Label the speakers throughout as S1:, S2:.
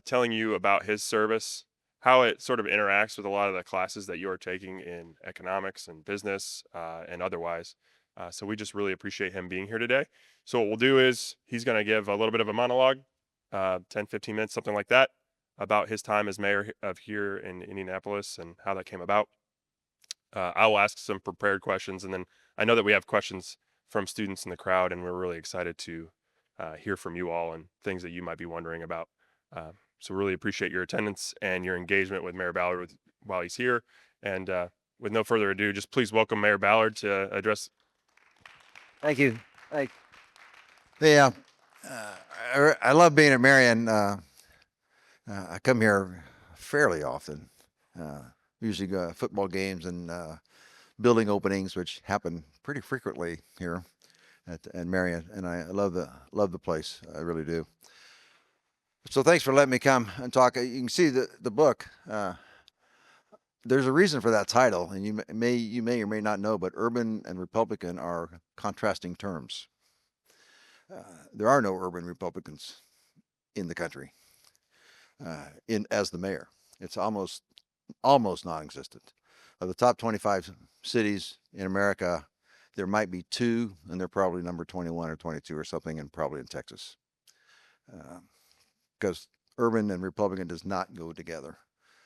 S1: telling you about his service, how it sort of interacts with a lot of the classes that you are taking in economics and business and otherwise. So we just really appreciate him being here today. So what we'll do is he's going to give a little bit of a monologue, 10, 15 minutes, something like that, about his time as mayor of here in Indianapolis and how that came about. I will ask some prepared questions, and then I know that we have questions from students in the crowd, and we're really excited to hear from you all and things that you might be wondering about. So really appreciate your attendance and your engagement with Mayor Ballard while he's here. And with no further ado, just please welcome Mayor Ballard to address.
S2: Thank you. I love being at Marian. I come here fairly often. Usually go to football games and building openings, which happen pretty frequently here at Marian, and I love the place. I really do. So thanks for letting me come and talk. You can see the book. There's a reason for that title, and you may or may not know, but urban and Republican are contrasting terms. There are no urban Republicans in the country. As the mayor, it's almost non-existent. Of the top 25 cities in America, there might be two, and they're probably number 21 or 22 or something, and probably in Texas. Because urban and Republican does not go together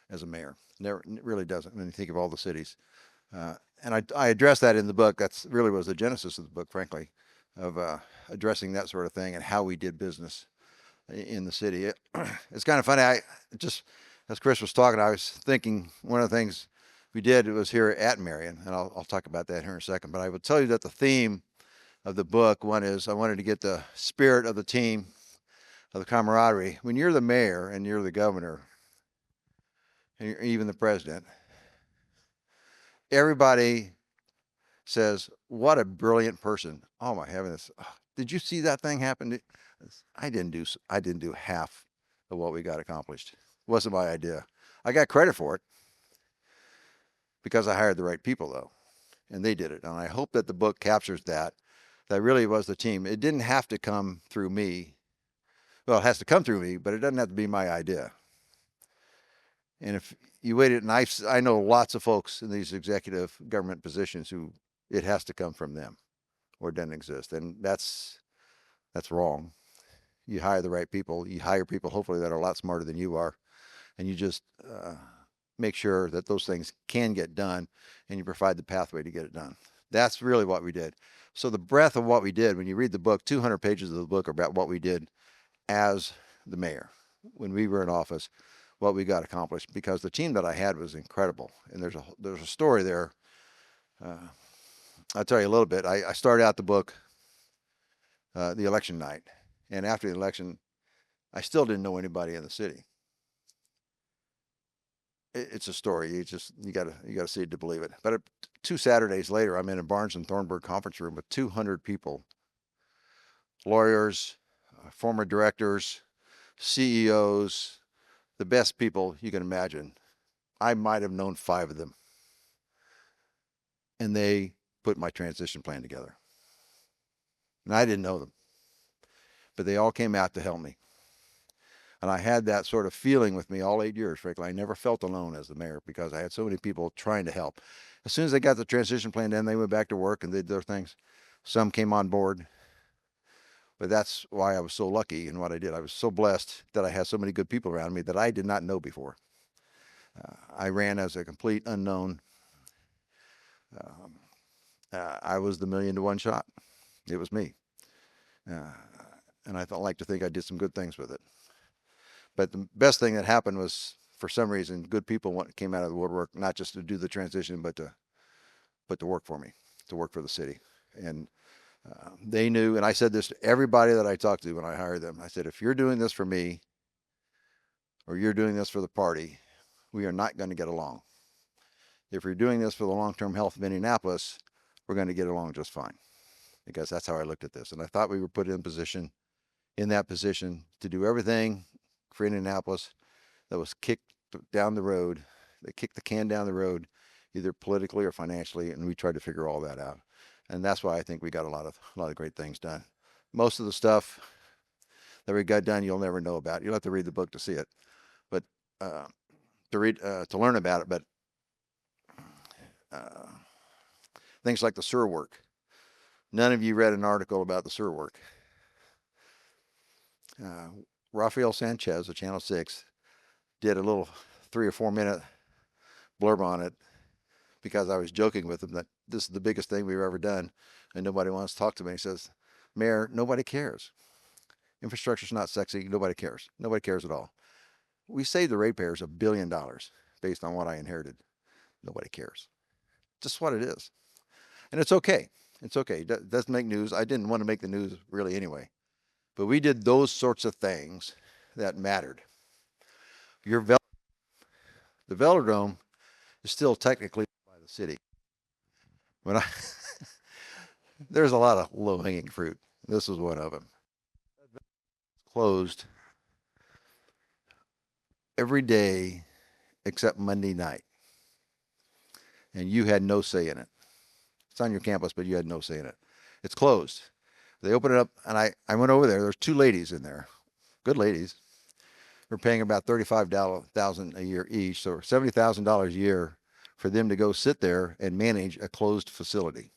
S2: as a mayor. Never, it really doesn't when you think of all the cities. And I address that in the book. That's really was the genesis of the book, frankly, of addressing that sort of thing and how we did business in the city. It's kind of funny. I just, as Chris was talking, I was thinking one of the things we did was here at Marian, and I'll talk about that here in a second. But I would tell you that the theme of the book, one is I wanted to get the spirit of the team, of the camaraderie. When you're the mayor and you're the governor, and you're even the president, everybody says, "What a brilliant person!" Oh my heavens! Did you see that thing happen? I didn't do half of what we got accomplished. It wasn't my idea. I got credit for it because I hired the right people, though, and they did it. And I hope that the book captures that. That really was the team. It didn't have to come through me. Well, it has to come through me, but it doesn't have to be my idea. And if you waited, and I know lots of folks in these executive government positions who it has to come from them, or it doesn't exist, and that's wrong. You hire the right people. You hire people, hopefully, that are a lot smarter than you are, and you just make sure that those things can get done, and you provide the pathway to get it done. That's really what we did. So the breadth of what we did, when you read the book, 200 pages of the book are about what we did as the mayor when we were in office, what we got accomplished, because the team that I had was incredible. And there's a story there. I'll tell you a little bit. I started out the book the election night, and after the election, I still didn't know anybody in the city. It's a story. You gotta see it to believe it. But 2 Saturdays later, I'm in a Barnes and Thornburg conference room with 200 people, lawyers, former directors, CEOs, the best people you can imagine. I might have known 5 of them, and they put my transition plan together. And I didn't know them, but they all came out to help me. And I had that sort of feeling with me all 8 years, frankly. I never felt alone as the mayor because I had so many people trying to help. As soon as they got the transition plan in, they went back to work and did their things. Some came on board. But that's why I was so lucky in what I did. I was so blessed that I had so many good people around me that I did not know before. I ran as a complete unknown. I was the 1,000,000 to 1 shot. It was me. And I like to think I did some good things with it. But the best thing that happened was, for some reason, good people came out of the woodwork, not just to do the transition, but to work for me, to work for the city. And they knew, and I said this to everybody that I talked to when I hired them. I said, if you're doing this for me, or you're doing this for the party, we are not going to get along. If you're doing this for the long-term health of Indianapolis, we're going to get along just fine. Because that's how I looked at this. And I thought we were put in that position to do everything for Indianapolis that was kicked down the road. They kicked the can down the road, either politically or financially, and we tried to figure all that out. And that's why I think we got a lot of great things done. Most of the stuff that we got done you'll never know about. You'll have to read the book to see it, but uh, to learn about it. But uh, things like the sewer work. None of you read an article about the sewer work. Uh, Rafael Sanchez of Channel 6 did a little 3 or 4 minute blurb on it because I was joking with him that this is the biggest thing we've ever done and nobody wants to talk to me. He says, Mayor, nobody cares. Infrastructure's not sexy. Nobody cares. Nobody cares at all. We saved the ratepayers $1 billion based on what I inherited. Nobody cares. Just what it is. And it's okay. It's okay. It doesn't make news. I didn't want to make the news really anyway. But we did those sorts of things that mattered. The Velodrome is still technically by the city. When I there's a lot of low-hanging fruit. This was one of them. Closed every day except Monday night. And you had no say in it. It's on your campus, but you had no say in it. It's closed. They opened it up, and I went over there. There's 2 ladies in there, good ladies. We're paying about $35,000 a year each, so $70,000 a year for them to go sit there and manage a closed facility.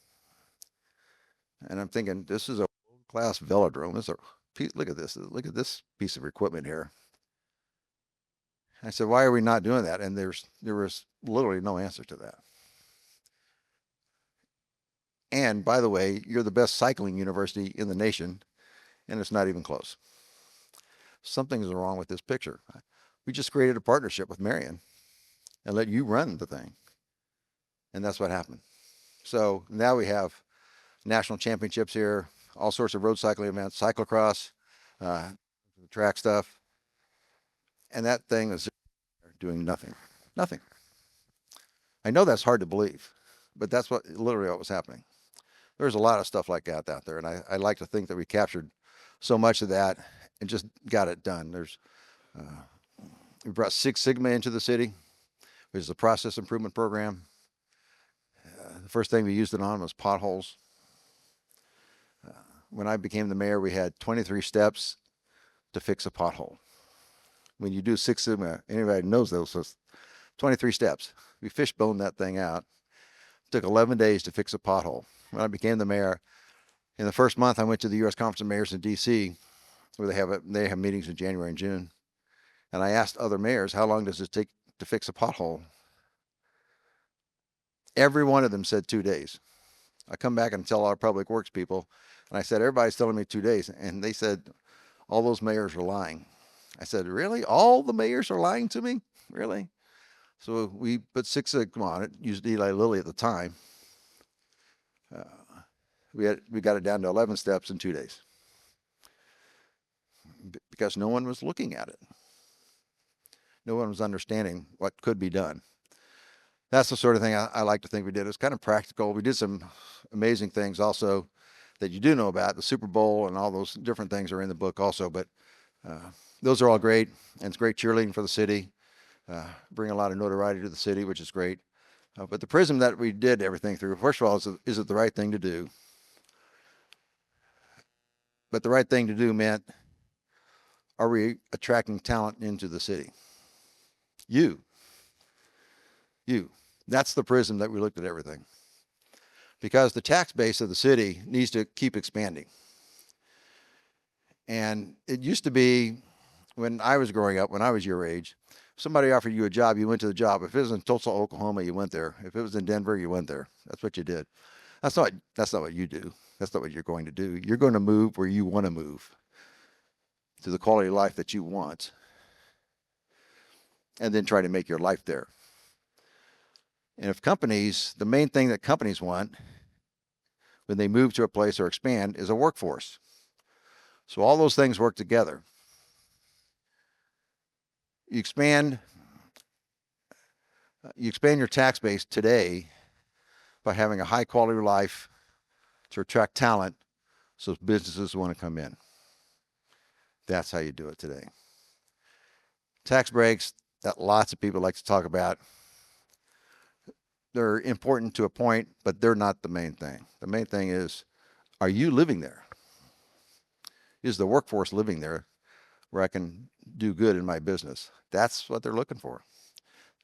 S2: And I'm thinking, this is a world-class velodrome. Look at this. Look at this piece of equipment here. I said, why are we not doing that? And there was literally no answer to that. And by the way, you're the best cycling university in the nation, and it's not even close. Something's wrong with this picture. We just created a partnership with Marian and let you run the thing. And that's what happened. So now we have national championships here, all sorts of road cycling events, cyclocross, track stuff. And that thing is doing nothing. Nothing. I know that's hard to believe, but that's literally what was happening. There's a lot of stuff like that out there, and I like to think that we captured so much of that and just got it done. We brought Six Sigma into the city, which is a process improvement program. The first thing we used it on was potholes. When I became the mayor, we had 23 steps to fix a pothole. When you do Six Sigma, anybody knows those, so 23 steps. We fishboned that thing out. It took 11 days to fix a pothole. When I became the mayor, in the first month, I went to the U.S. Conference of Mayors in D.C., where they have meetings in January and June. And I asked other mayors, how long does it take to fix a pothole? Every one of them said 2 days. I come back and tell our public works people, and I said, everybody's telling me 2 days. And they said, all those mayors are lying. I said, really? All the mayors are lying to me? Really? So we put Six Sigma on it, used Eli Lilly at the time. We got it down to 11 steps in 2 days because no one was looking at it. No one was understanding what could be done. That's the sort of thing I like to think we did. It was kind of practical. We did some amazing things also that you do know about. The Super Bowl and all those different things are in the book also, but those are all great, and it's great cheerleading for the city. Bring a lot of notoriety to the city, which is great. But the prism that we did everything through, first of all, is it the right thing to do? But the right thing to do meant, are we attracting talent into the city? You. That's the prism that we looked at everything. Because the tax base of the city needs to keep expanding. And it used to be, when I was growing up, when I was your age, somebody offered you a job, you went to the job. If it was in Tulsa, Oklahoma, you went there. If it was in Denver, you went there. That's what you did. That's not what you do. That's not what you're going to do. You're going to move where you want to move, to the quality of life that you want, and then try to make your life there. And if the main thing that companies want when they move to a place or expand is a workforce. So all those things work together. You expand your tax base today by having a high quality of life to attract talent so businesses want to come in. That's how you do it today. Tax breaks that lots of people like to talk about. They're important to a point, but they're not the main thing. The main thing is, are you living there? Is the workforce living there? where I can do good in my business. That's what they're looking for.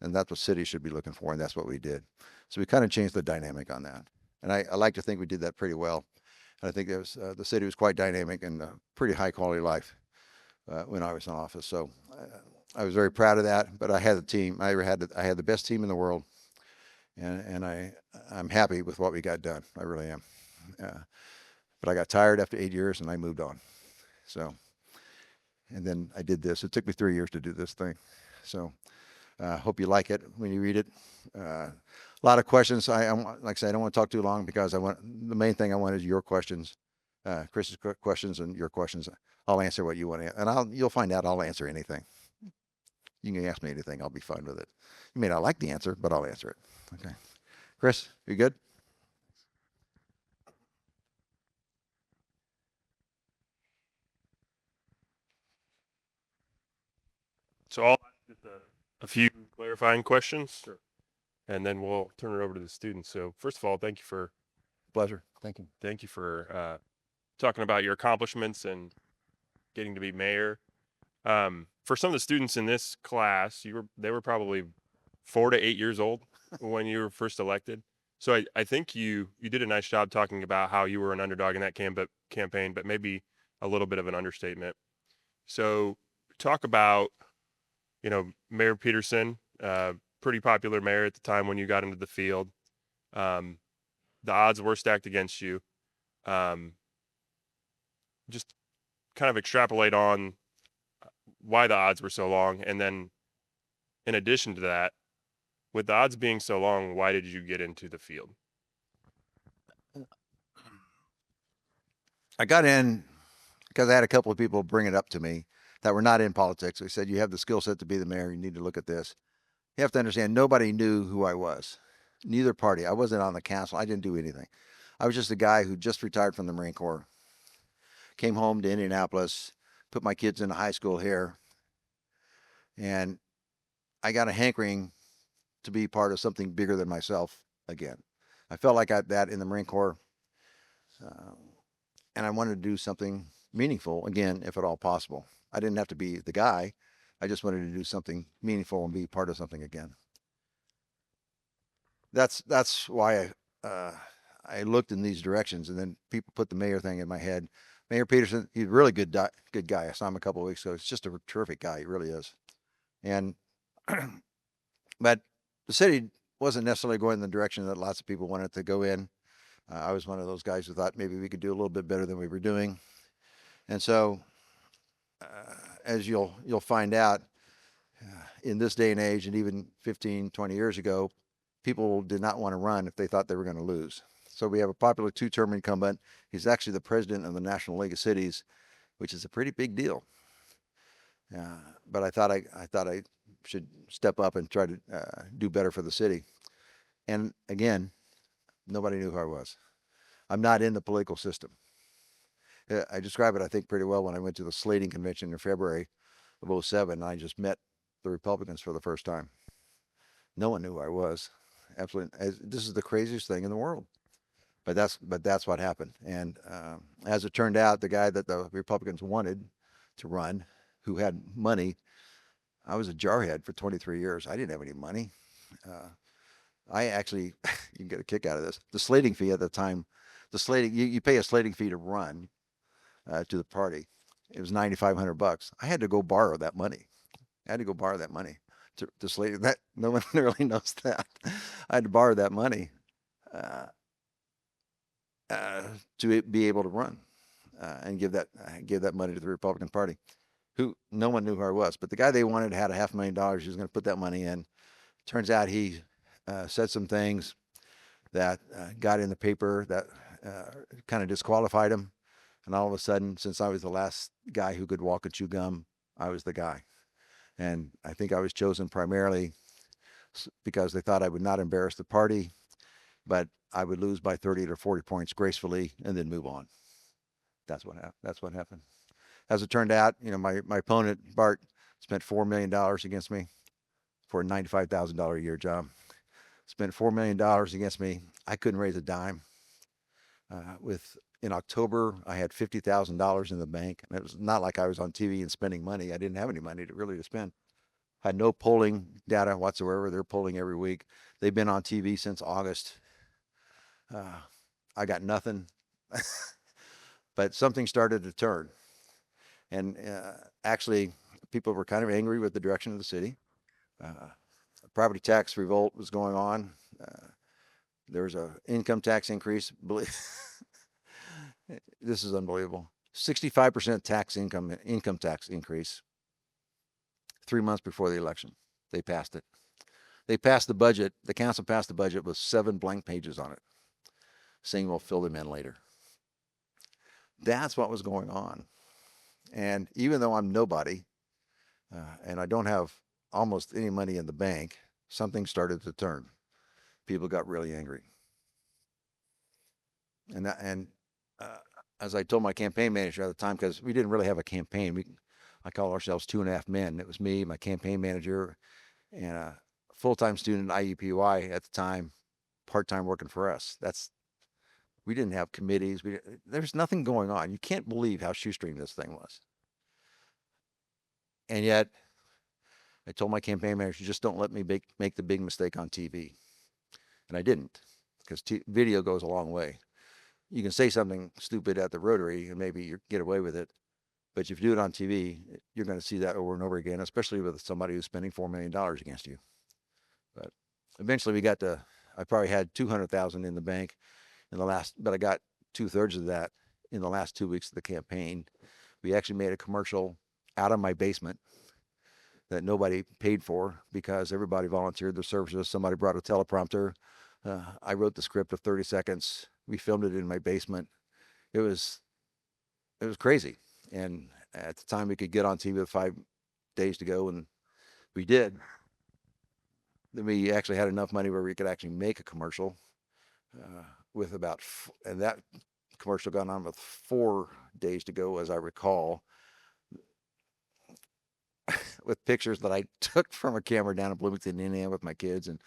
S2: And that's what cities should be looking for. And that's what we did. So we kind of changed the dynamic on that. And I like to think we did that pretty well. And I think it was, the city was quite dynamic and pretty high quality life when I was in office. So I was very proud of that. But I had the team. I had the best team in the world, and I'm happy with what we got done. I really am. But I got tired after 8 years, and I moved on. So, and then I did this. It took me 3 years to do this thing. So, hope you like it when you read it. A lot of questions. Like I said, I don't want to talk too long because the main thing I want is your questions, Chris's questions and your questions. I'll answer what you want to, and you'll find out I'll answer anything. You can ask me anything. I'll be fine with it. You may not like the answer, but I'll answer it. Okay. Chris, you good?
S1: So I'll ask just a few clarifying questions, and then we'll turn it over to the students. So first of all,
S2: Pleasure. Thank you.
S1: thank you for talking about your accomplishments and getting to be mayor. For some of the students in this class, they were probably 4 to 8 years old when you were first elected. So I think you did a nice job talking about how you were an underdog in that campaign, but maybe a little bit of an understatement. So talk about, Mayor Peterson, pretty popular mayor at the time when you got into the field. The odds were stacked against you. Just kind of extrapolate on why the odds were so long. And then in addition to that, with the odds being so long, why did you get into the field?
S2: I got in because I had a couple of people bring it up to me that were not in politics. They said, you have the skill set to be the mayor. You need to look at this. You have to understand, nobody knew who I was. Neither party. I wasn't on the council. I didn't do anything. I was just a guy who just retired from the Marine Corps, came home to Indianapolis, put my kids into high school here, and I got a hankering to be part of something bigger than myself again. I felt like I had that in the Marine Corps, and I wanted to do something meaningful again, if at all possible. I didn't have to be the guy. I just wanted to do something meaningful and be part of something again. That's why I looked in these directions, and then people put the mayor thing in my head. Mayor Peterson, he's a really good guy. I saw him a couple of weeks ago. He's just a terrific guy. He really is. And but the city wasn't necessarily going in the direction that lots of people wanted to go in. I was one of those guys who thought maybe we could do a little bit better than we were doing. And so, as you'll find out, in this day and age, and even 15, 20 years ago, people did not want to run if they thought they were going to lose. So we have a popular two-term incumbent. He's actually the president of the National League of Cities, which is a pretty big deal. But I thought I should step up and try to do better for the city. And again, nobody knew who I was. I'm not in the political system. I describe it, I think, pretty well when I went to the slating convention in February of 07. And I just met the Republicans for the first time. No one knew who I was. Absolutely. This is the craziest thing in the world. But that's what happened. And as it turned out, the guy that the Republicans wanted to run, who had money, I was a jarhead for 23 years. I didn't have any money. I actually, you can get a kick out of this. The slating fee at the time, you pay a slating fee to run to the party. It was $9,500. I had to go borrow that money. To slate that. No one really knows that. I had to borrow that money to be able to run and give that money to the Republican Party, who no one knew who I was. But the guy they wanted had $500,000. He was going to put that money in. Turns out he said some things that got in the paper that kind of disqualified him. And all of a sudden, since I was the last guy who could walk and chew gum, I was the guy. And I think I was chosen primarily because they thought I would not embarrass the party, but I would lose by 30 to 40 points gracefully and then move on. That's what happened. As it turned out, my opponent, Bart, spent $4 million against me for a $95,000 a year job. Spent $4 million against me. I couldn't raise a dime with in October, I had $50,000 in the bank. And it was not like I was on TV and spending money. I didn't have any money to spend. I had no polling data whatsoever. They're polling every week. They've been on TV since August. I got nothing, but something started to turn. And actually, people were kind of angry with the direction of the city. Property tax revolt was going on. There was an income tax increase. This is unbelievable. 65% income tax increase 3 months before the election. They passed it. They passed the budget. The council passed the budget with 7 blank pages on it, saying we'll fill them in later. That's what was going on. And even though I'm nobody, and I don't have almost any money in the bank, something started to turn. People got really angry. And as I told my campaign manager at the time, because we didn't really have a campaign, I call ourselves 2.5 men. It was me, my campaign manager, and a full-time student at IUPUI at the time, part-time working for us. We didn't have committees. There's nothing going on. You can't believe how shoestring this thing was. And yet, I told my campaign manager, just don't let me make the big mistake on TV. And I didn't, because video goes a long way. You can say something stupid at the Rotary and maybe you get away with it. But if you do it on TV, you're going to see that over and over again, especially with somebody who's spending $4 million against you. But eventually I probably had 200,000 in the bank but I got 2/3 of that in the last 2 weeks of the campaign. We actually made a commercial out of my basement that nobody paid for because everybody volunteered their services. Somebody brought a teleprompter. I wrote the script of 30 seconds. We filmed it in my basement. It was crazy. And at the time we could get on TV with 5 days to go, and we did. Then we actually had enough money where we could actually make a commercial and that commercial got on with 4 days to go, as I recall, with pictures that I took from a camera down in Bloomington, Indiana with my kids. And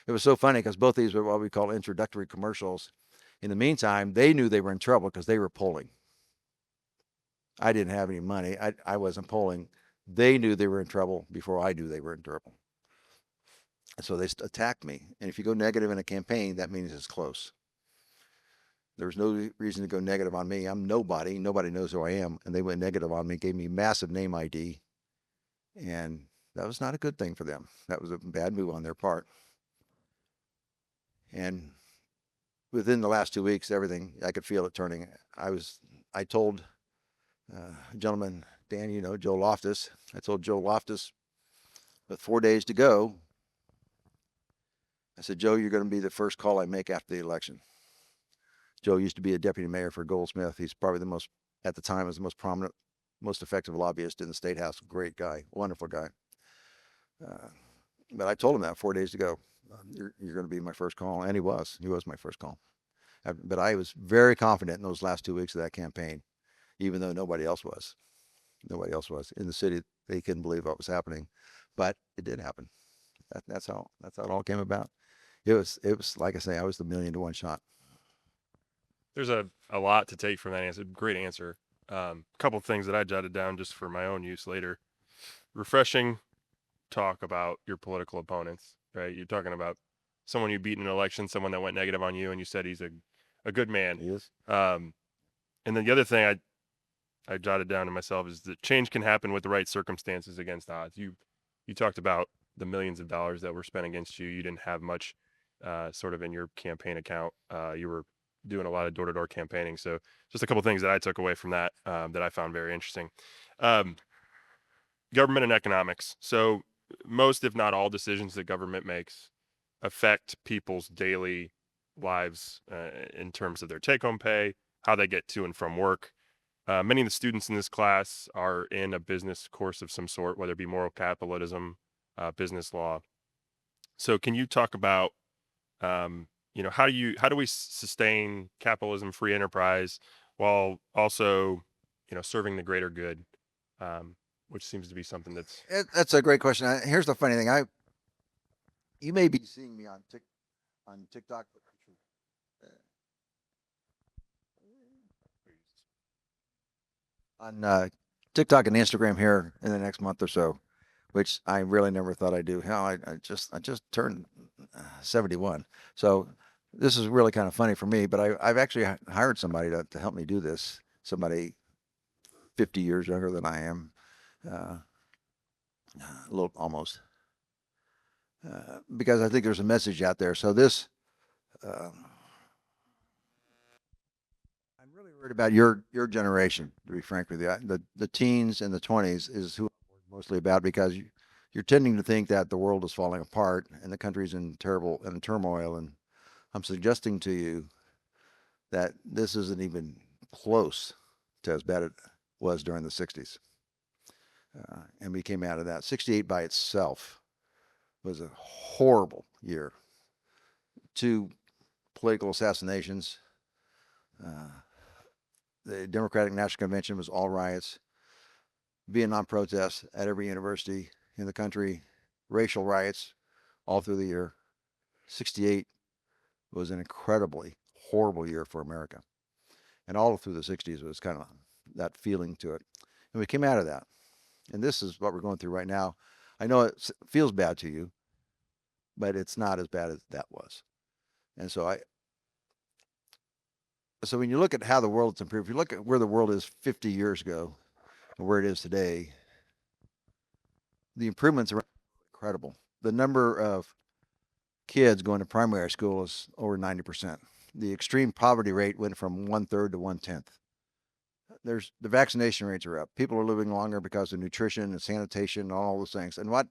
S2: it was so funny because both these were what we call introductory commercials. In the meantime, they knew they were in trouble because they were polling. I didn't have any money. I wasn't polling. They knew they were in trouble before I knew they were in trouble. And so they attacked me. And if you go negative in a campaign, that means it's close. There's no reason to go negative on me. I'm nobody. Nobody knows who I am. And they went negative on me, gave me massive name ID. And that was not a good thing for them. That was a bad move on their part. And within the last 2 weeks, everything, I could feel it turning. I told a gentleman, Dan, Joe Loftus. I told Joe Loftus with 4 days to go, I said, Joe, you're going to be the first call I make after the election. Joe used to be a deputy mayor for Goldsmith. He's probably at the time, was the most prominent, most effective lobbyist in the state house. Great guy, wonderful guy. But I told him that 4 days to go. You're going to be my first call. And he was my first call. But I was very confident in those last 2 weeks of that campaign, even though nobody else was. Nobody else was. In the city, they couldn't believe what was happening. But it did happen. That's how it all came about. It was like I say, I was the 1,000,000 to 1 shot.
S1: There's a lot to take from that answer. Great answer. A couple of things that I jotted down just for my own use later. Refreshing talk about your political opponents, right? You're talking about someone you beat in an election, someone that went negative on you, and you said he's a good man.
S2: He is.
S1: And then the other thing I jotted down to myself is that change can happen with the right circumstances against odds. You talked about the millions of dollars that were spent against you. You didn't have much sort of in your campaign account. You were doing a lot of door-to-door campaigning. So just a couple things that I took away from that that I found very interesting. Government and economics. So most, if not all, decisions that government makes affect people's daily lives in terms of their take-home pay, how they get to and from work. Many of the students in this class are in a business course of some sort, whether it be moral capitalism, business law. So can you talk about how do we sustain capitalism, free enterprise, while also serving the greater good, which seems to be something
S2: That's a great question. Here's the funny thing. You may be seeing me on TikTok. on TikTok and Instagram here in the next month or so, which I really never thought I'd do. Hell, I just turned 71, so this is really kind of funny for me. But I've actually hired somebody to help me do this. Somebody 50 years younger than I am, uh, a little almost, because I think there's a message out there. So this, uh, I'm really worried about your generation. To be frank with you, the teens and the 20s is who I'm mostly about because you're tending to think that the world is falling apart and the country's in terrible and turmoil. And I'm suggesting to you that this isn't even close to as bad as it was during the 60s. And we came out of that. 68 by itself was a horrible year. Two political assassinations. Uh, the Democratic National Convention was all riots. Vietnam protests at every university in the country. Racial riots all through the year. 68 was an incredibly horrible year for America. And all through the 60s was kind of that feeling to it. And we came out of that. And this is what we're going through right now. I know it feels bad to you, but it's not as bad as that was. And so when you look at how the world's improved, if you look at where the world is 50 years ago and where it is today, the improvements are incredible. The number of kids going to primary school is over 90%. The extreme poverty rate went from 1/3 to 1/10. There's the vaccination rates are up. People are living longer because of nutrition and sanitation and all those things. And what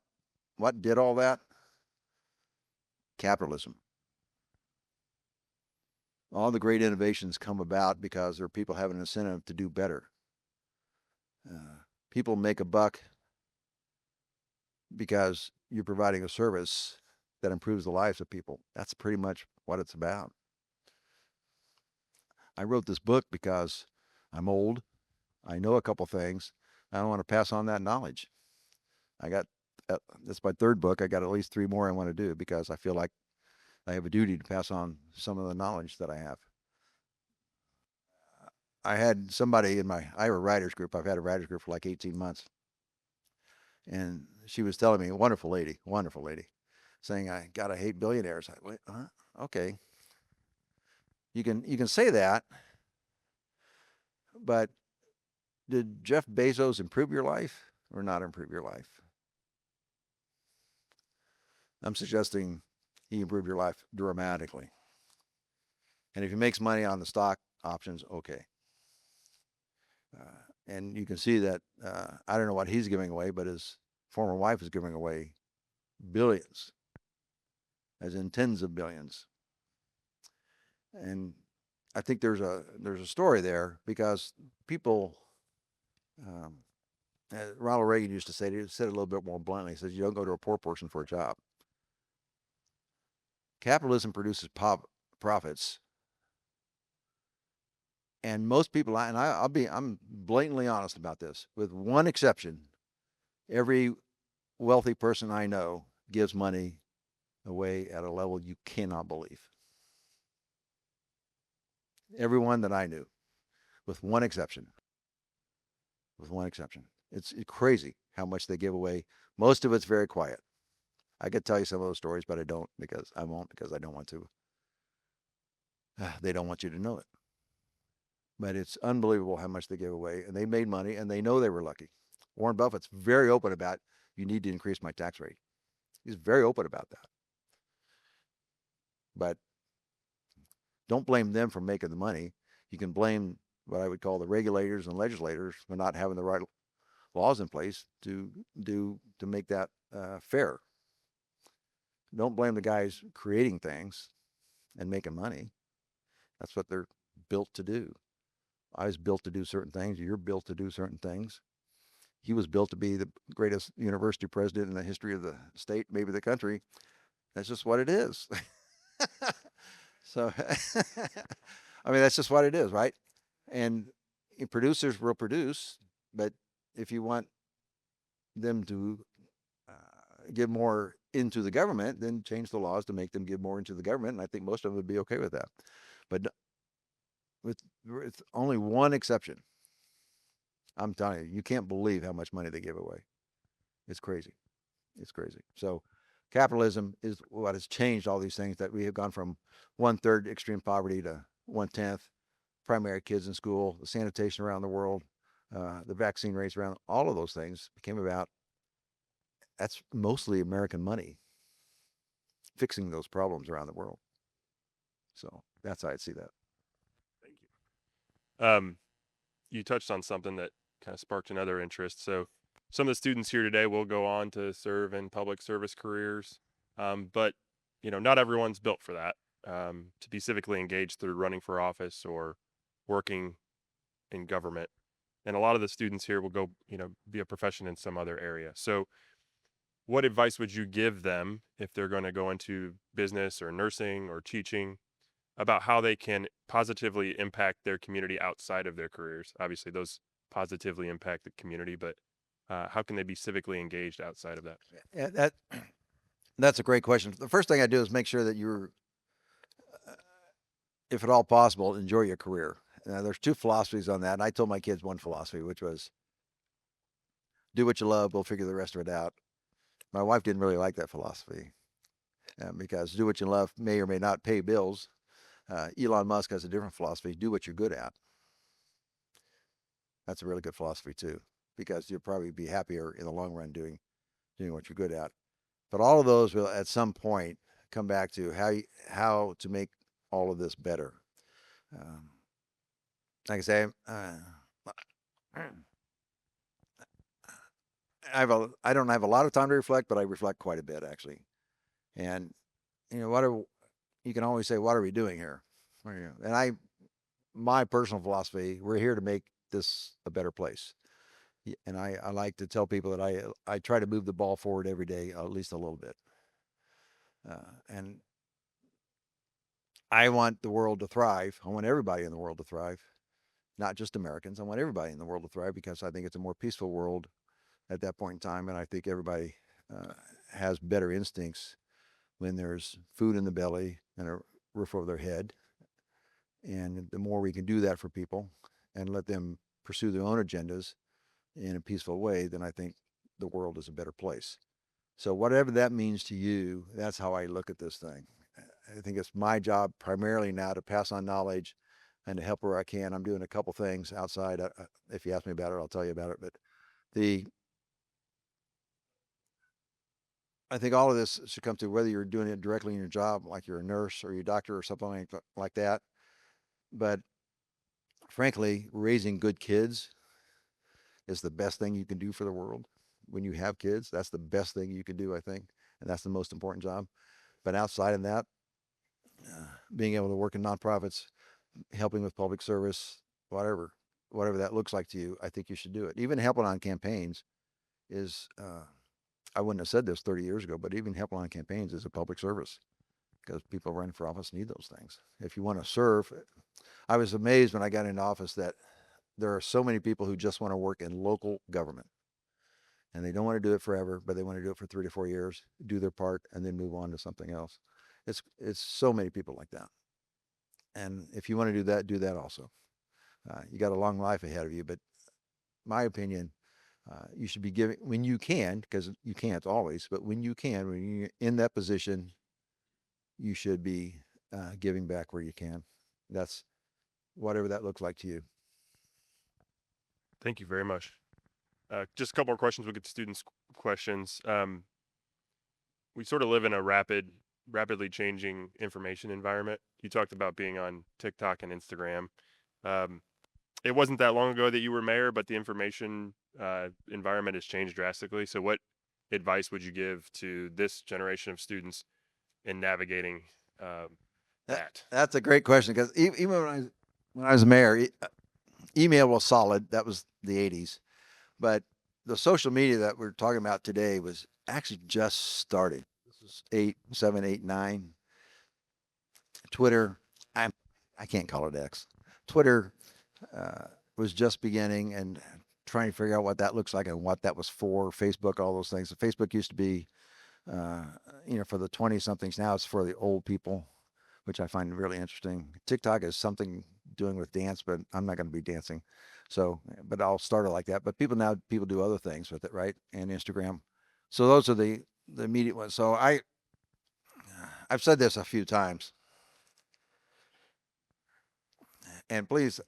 S2: did all that? Capitalism. All the great innovations come about because there are people having an incentive to do better. People make a buck because you're providing a service that improves the lives of people. That's pretty much what it's about. I wrote this book because I'm old. I know a couple things. I don't want to pass on that knowledge. I got That's my third book. I got at least three more I want to do because I feel like I have a duty to pass on some of the knowledge that I have. I had somebody I have a writers group. I've had a writers group for like 18 months. And she was telling me, wonderful lady, saying, I hate billionaires. I went, huh? Okay. You can say that, but did Jeff Bezos improve your life or not improve your life? I'm suggesting he improved your life dramatically. And if he makes money on the stock options, okay. And you can see that I don't know what he's giving away, but his former wife is giving away billions, as in tens of billions. And I think there's a story there because people, um, Ronald Reagan used to say, he said it a little bit more bluntly. He says, you don't go to a poor person for a job. Capitalism produces profits. And most people, I'm blatantly honest about this, with one exception, every wealthy person I know gives money away at a level you cannot believe. Everyone that I knew, with one exception. With one exception. It's crazy how much they give away. Most of it's very quiet. I could tell you some of those stories, but I won't because I don't want to. They don't want you to know it. But it's unbelievable how much they give away. And they made money and they know they were lucky. Warren Buffett's very open about, you need to increase my tax rate. He's very open about that. But don't blame them for making the money. You can blame what I would call the regulators and legislators for not having the right laws in place to make that fair. Don't blame the guys creating things and making money. That's what they're built to do. I was built to do certain things. You're built to do certain things. He was built to be the greatest university president in the history of the state, maybe the country. That's just what it is. So, I mean, that's just what it is, right? And producers will produce, but if you want them to give more into the government, then change the laws to make them give more into the government. And I think most of them would be okay with that. But with only one exception, I'm telling you, you can't believe how much money they give away. It's crazy. It's crazy. So capitalism is what has changed all these things, that we have gone from 1/3 extreme poverty to 1/10 primary kids in school, the sanitation around the world, the vaccine rates around, all of those things became about, that's mostly American money fixing those problems around the world. So that's how I'd see that.
S1: Thank you. You touched on something that kind of sparked another interest. So some of the students here today will go on to serve in public service careers, but not everyone's built for that. To be civically engaged through running for office or working in government, and a lot of the students here will go, be a profession in some other area. So, what advice would you give them if they're going to go into business or nursing or teaching about how they can positively impact their community outside of their careers? Obviously, those positively impact the community, but how can they be civically engaged outside of that?
S2: Yeah, that's a great question. The first thing I do is make sure that you're, if at all possible, enjoy your career. Now, there's two philosophies on that, and I told my kids one philosophy, which was do what you love, we'll figure the rest of it out. My wife didn't really like that philosophy, because do what you love may or may not pay bills. Elon Musk has a different philosophy: do what you're good at. That's a really good philosophy too, because you'll probably be happier in the long run doing what you're good at. But all of those will at some point come back to how to make all of this better. Um, like I say, I don't have a lot of time to reflect, but I reflect quite a bit actually. And you can always say, what are we doing here? And my personal philosophy, we're here to make this a better place. And I like to tell people that I try to move the ball forward every day, at least a little bit. And I want the world to thrive. I want everybody in the world to thrive, not just Americans. I want everybody in the world to thrive, because I think it's a more peaceful world at that point in time. And I think everybody has better instincts when there's food in the belly and a roof over their head. And the more we can do that for people and let them pursue their own agendas in a peaceful way, then I think the world is a better place. So whatever that means to you, that's how I look at this thing. I think it's my job primarily now to pass on knowledge and to help where I can. I'm doing a couple things outside. If you ask me about it, I'll tell you about it. But I think all of this should come to whether you're doing it directly in your job, like you're a nurse or you're a doctor or something like that. But frankly, raising good kids is the best thing you can do for the world. When you have kids, that's the best thing you can do, I think. And that's the most important job. But outside of that, being able to work in nonprofits, helping with public service, whatever that looks like to you, I think you should do it. Even helping on campaigns is, I wouldn't have said this 30 years ago, but even helping on campaigns is a public service, because people running for office need those things. If you want to serve, I was amazed when I got into office that there are so many people who just want to work in local government, and they don't want to do it forever, but they want to do it for 3 to 4 years, do their part, and then move on to something else. It's so many people like that. And if you want to do that also. You got a long life ahead of you, but my opinion, you should be giving when you can, because you can't always, but when you can, when you're in that position, you should be giving back where you can. That's whatever that looks like to you.
S1: Thank you very much. Just a couple more questions. We'll get to students' questions. We sort of live in a rapidly changing information environment. You talked about being on TikTok and Instagram. It wasn't that long ago that you were mayor, but the information environment has changed drastically. So what advice would you give to this generation of students in navigating that?
S2: That's a great question, because even when I was mayor, email was solid. That was the 80s. But the social media that we're talking about today was actually just starting. This is 8, 7, 8, 9. Twitter, I can't call it X. Twitter was just beginning and trying to figure out what that looks like and what that was for. Facebook, all those things. Facebook used to be, for the 20 somethings. Now it's for the old people, which I find really interesting. TikTok is something doing with dance, but I'm not going to be dancing. So, but I'll start it like that. But people do other things with it, right? And Instagram. So those are the immediate ones. So I've said this a few times, and please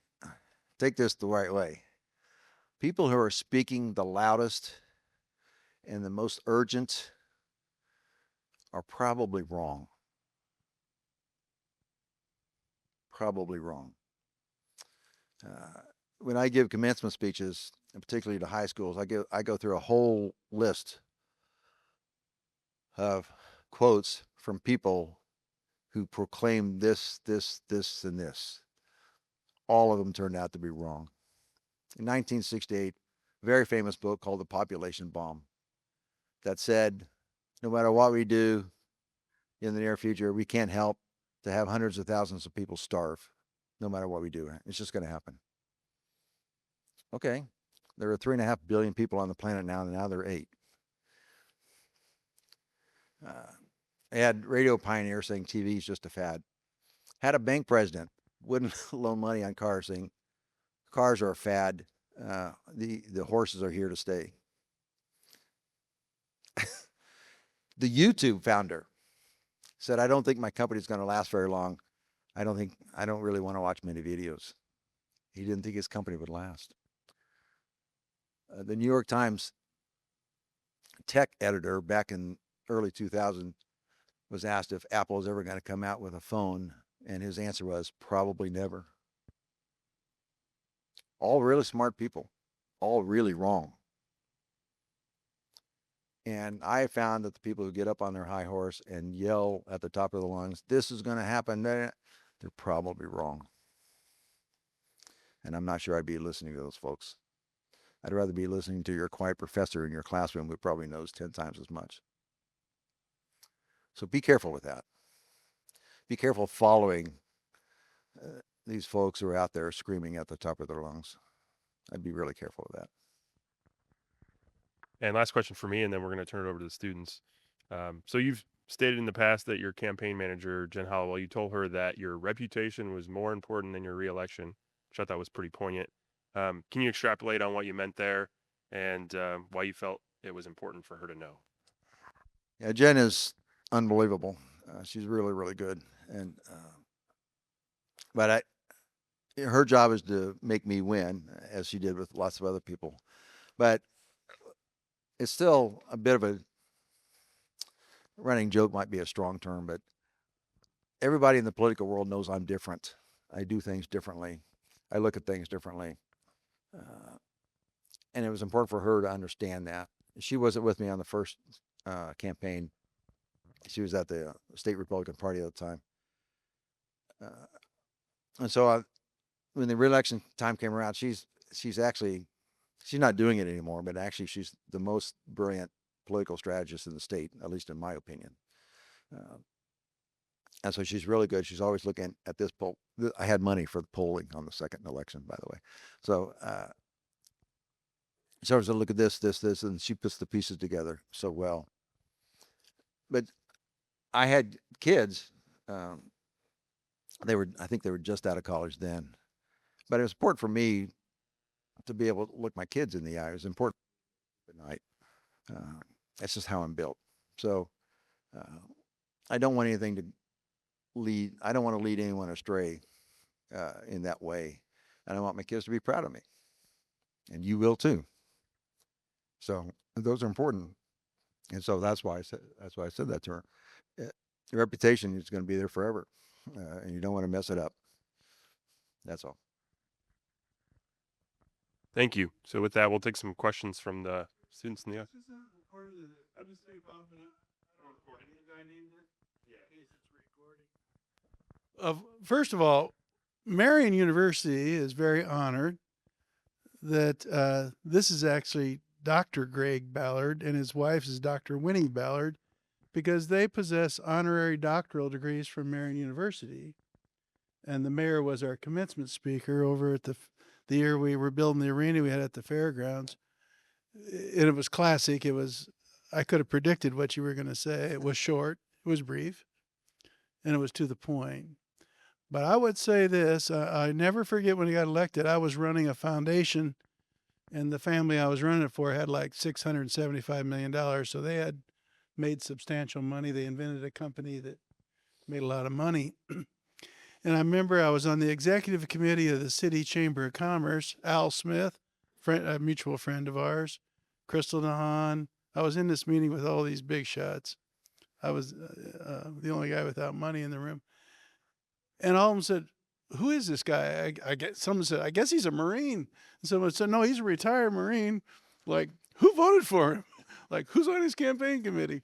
S2: take this the right way. People who are speaking the loudest and the most urgent are probably wrong. Probably wrong. When I give commencement speeches, and particularly to high schools, I go through a whole list of quotes from people who proclaim this, and this. All of them turned out to be wrong. In 1968, a very famous book called The Population Bomb that said, no matter what we do in the near future, we can't help to have hundreds of thousands of people starve, no matter what we do. It's just going to happen. Okay, there are 3.5 billion people on the planet now, and now there are 8. They had radio pioneers saying TV is just a fad. Had a bank president wouldn't loan money on cars, saying cars are a fad. The horses are here to stay. The YouTube founder said, "I don't think my company is going to last very long. I don't really want to watch many videos." He didn't think his company would last. The New York Times tech editor back in early 2000 was asked if Apple is ever going to come out with a phone, and his answer was probably never. All really smart people, all really wrong. And I found that the people who get up on their high horse and yell at the top of their lungs, this is going to happen, they're probably wrong. And I'm not sure I'd be listening to those folks. I'd rather be listening to your quiet professor in your classroom who probably knows 10 times as much. So be careful with that. Be careful following these folks who are out there screaming at the top of their lungs. I'd be really careful with that.
S1: And last question for me, and then we're going to turn it over to the students. So you've stated in the past that your campaign manager, Jen Hollowell, you told her that your reputation was more important than your reelection, which I thought was pretty poignant. Can you extrapolate on what you meant there and why you felt it was important for her to know?
S2: Yeah, Jen is unbelievable. She's really, really good. And but her job is to make me win, as she did with lots of other people. But it's still a bit of a running joke, might be a strong term, but everybody in the political world knows I'm different. I do things differently. I look at things differently. And it was important for her to understand that. She wasn't with me on the first campaign. She was at the state Republican Party at the time. And so when the reelection time came around, she's not doing it anymore, but actually she's the most brilliant political strategist in the state, at least in my opinion. And so she's really good. She's always looking at this poll. I had money for the polling on the second election, by the way. So she always look at this, and she puts the pieces together so well. But I had kids. I think they were just out of college then. But it was important for me to be able to look my kids in the eye. It was important at night. That's just how I'm built. So I don't want anything to lead. I don't want to lead anyone astray in that way. And I want my kids to be proud of me. And you will too. So those are important. And so that's why I said that to her. Your reputation is going to be there forever, and you don't want to mess it up. That's all.
S1: Thank you. So with that, we'll take some questions from the students in the audience.
S3: First of all, Marian University is very honored that this is actually Dr. Greg Ballard and his wife is Dr. Winnie Ballard, because they possess honorary doctoral degrees from Marian University. And the mayor was our commencement speaker over at the year we were building the arena we had at the fairgrounds. And it was classic. I could have predicted what you were going to say. It was short, it was brief, and it was to the point. But I would say this, I never forget when he got elected, I was running a foundation, and the family I was running it for had like $675 million. So they had made substantial money. They invented a company that made a lot of money. And I remember I was on the executive committee of the City Chamber of Commerce. Al Smith, a mutual friend of ours, Crystal Nahan. I was in this meeting with all these big shots. I was the only guy without money in the room. And all of them said, "Who is this guy?" I guess someone said, "I guess he's a Marine." And someone said, "No, he's a retired Marine." Like, who voted for him? Like, who's on his campaign committee?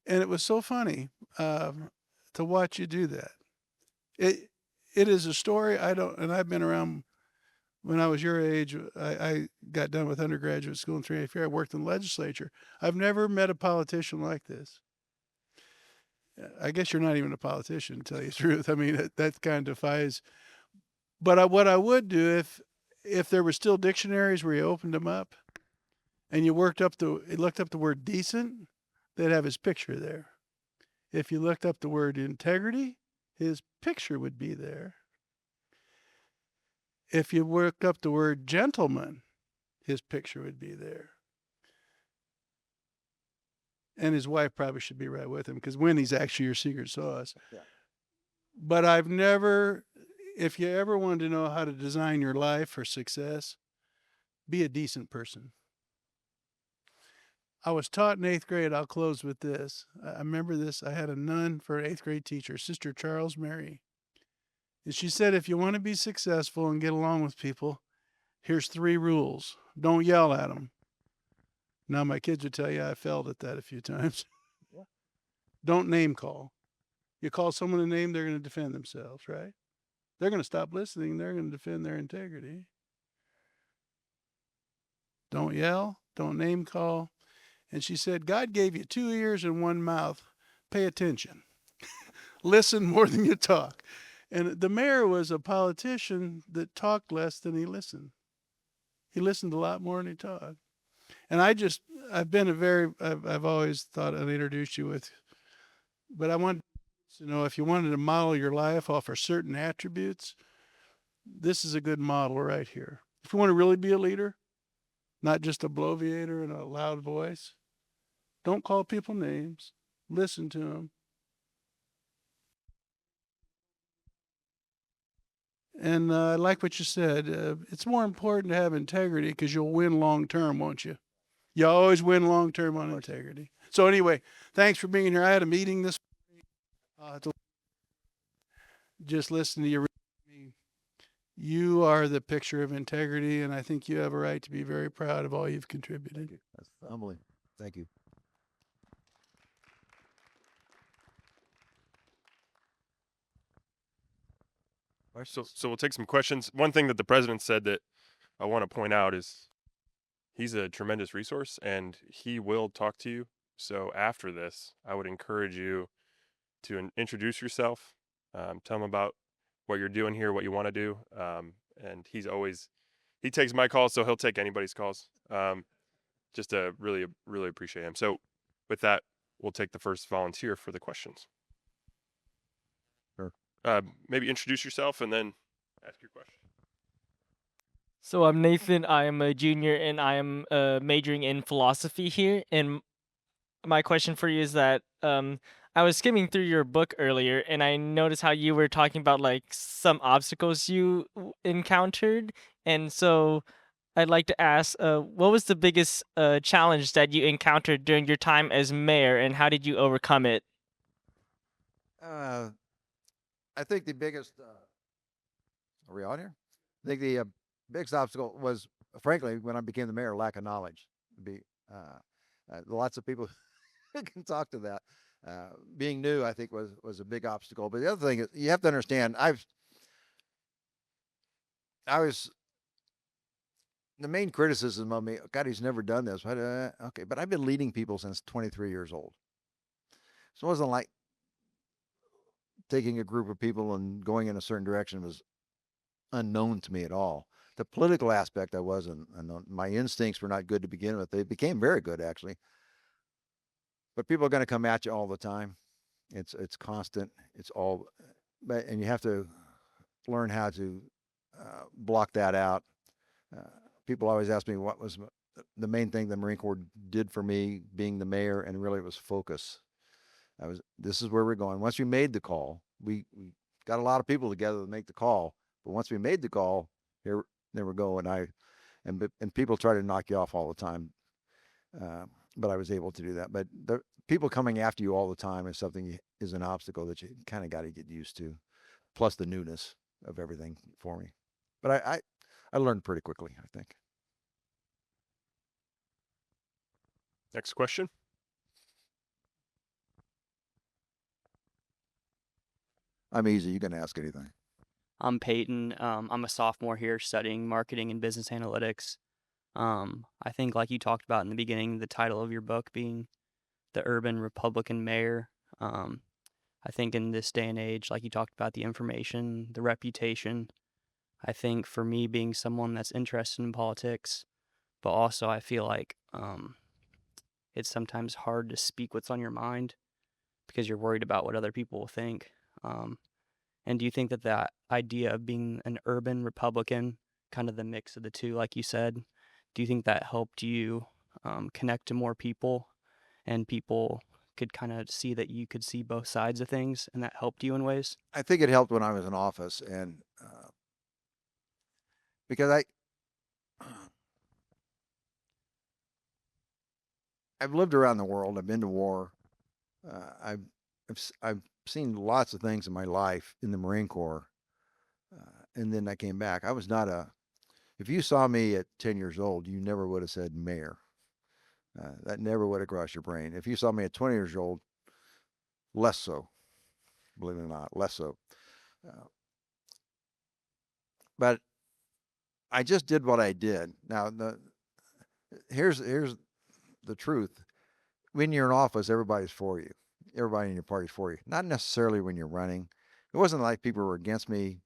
S3: And it was so funny to watch you do that. It is a story I don't, and I've been around. When I was your age, I got done with undergraduate school in Trinity Fair. I worked in the legislature. I've never met a politician like this. I guess you're not even a politician, to tell you the truth. I mean, that kind of defies. But what I would do if there were still dictionaries where you opened them up and you looked up the word decent, they'd have his picture there. If you looked up the word integrity, his picture would be there. If you looked up the word gentleman, his picture would be there. And his wife probably should be right with him, because Winnie's actually your secret sauce. Yeah. But I've never, if you ever wanted to know how to design your life for success, be a decent person. I was taught in 8th grade, I'll close with this. I remember this. I had a nun for an 8th grade teacher, Sister Charles Mary. And she said, if you want to be successful and get along with people, here's 3 rules. Don't yell at them. Now, my kids would tell you I failed at that a few times. Yeah. Don't name call. You call someone a name, they're going to defend themselves, right? They're going to stop listening. They're going to defend their integrity. Don't yell. Don't name call. And she said, God gave you 2 ears and 1 mouth. Pay attention. Listen more than you talk. And the mayor was a politician that talked less than he listened. He listened a lot more than he talked. And I've always thought I'd introduce you with, but I want to know, if you wanted to model your life off of certain attributes, this is a good model right here. If you want to really be a leader, not just a bloviator and a loud voice, don't call people names, listen to them. And I like what you said. It's more important to have integrity, because you'll win long term, won't you? You always win long term on integrity. So anyway, thanks for being here. I had a meeting this morning. Just listen to you. You are the picture of integrity, and I think you have a right to be very proud of all you've contributed.
S2: Thank you. That's humbling. Thank you.
S1: So we'll take some questions. One thing that the president said that I want to point out is he's a tremendous resource, and he will talk to you. So after this, I would encourage you to introduce yourself, tell him about what you're doing here, what you want to do. And he takes my calls, so he'll take anybody's calls. Just to really, really appreciate him. So with that, we'll take the first volunteer for the questions.
S2: Sure.
S1: Maybe introduce yourself and then ask your question.
S4: So I'm Nathan. I am a junior and I am majoring in philosophy here. And my question for you is that I was skimming through your book earlier and I noticed how you were talking about like some obstacles you encountered. And so I'd like to ask, what was the biggest challenge that you encountered during your time as mayor, and how did you overcome it?
S2: I think the biggest, are we on here? I think the biggest obstacle was, frankly, when I became the mayor, lack of knowledge. Lots of people can talk to that. Being new, I think, was a big obstacle. But the other thing is, you have to understand, the main criticism of me, God, he's never done this. Okay, but I've been leading people since 23 years old. So it wasn't like taking a group of people and going in a certain direction was unknown to me at all. The political aspect, I wasn't. My instincts were not good to begin with. They became very good, actually. But people are going to come at you all the time. It's constant. It's all and you have to learn how to block that out. Uh, People always ask me what was the main thing the Marine Corps did for me being the mayor, and really it was focus. This is where we're going. Once we made the call, we got a lot of people together to make the call, but once we made the call, there we go. And people try to knock you off all the time, but I was able to do that. But the people coming after you all the time is an obstacle that you kind of got to get used to. Plus the newness of everything for me. But I learned pretty quickly, I think.
S1: Next question.
S2: I'm easy. You can ask anything.
S5: I'm Peyton. I'm a sophomore here studying marketing and business analytics. I think, like you talked about in the beginning, the title of your book being The Urban Republican Mayor. I think in this day and age, like you talked about, the information, the reputation. I think for me, being someone that's interested in politics, but also I feel like it's sometimes hard to speak what's on your mind because you're worried about what other people will think. And do you think that idea of being an urban Republican, kind of the mix of the two, like you said, do you think that helped you connect to more people, and people could kind of see that you could see both sides of things, and that helped you in ways?
S2: I think it helped when I was in office, and because I've lived around the world. I've been to war. I've I've seen lots of things in my life in the Marine Corps, and then I came back. I was not a. If you saw me at 10 years old, you never would have said mayor. That never would have crossed your brain. If you saw me at 20 years old, less so. Believe it or not, less so. But I just did what I did. Now, here's the truth. When you're in office, everybody's for you. Everybody in your party's for you. Not necessarily when you're running. It wasn't like people were against me,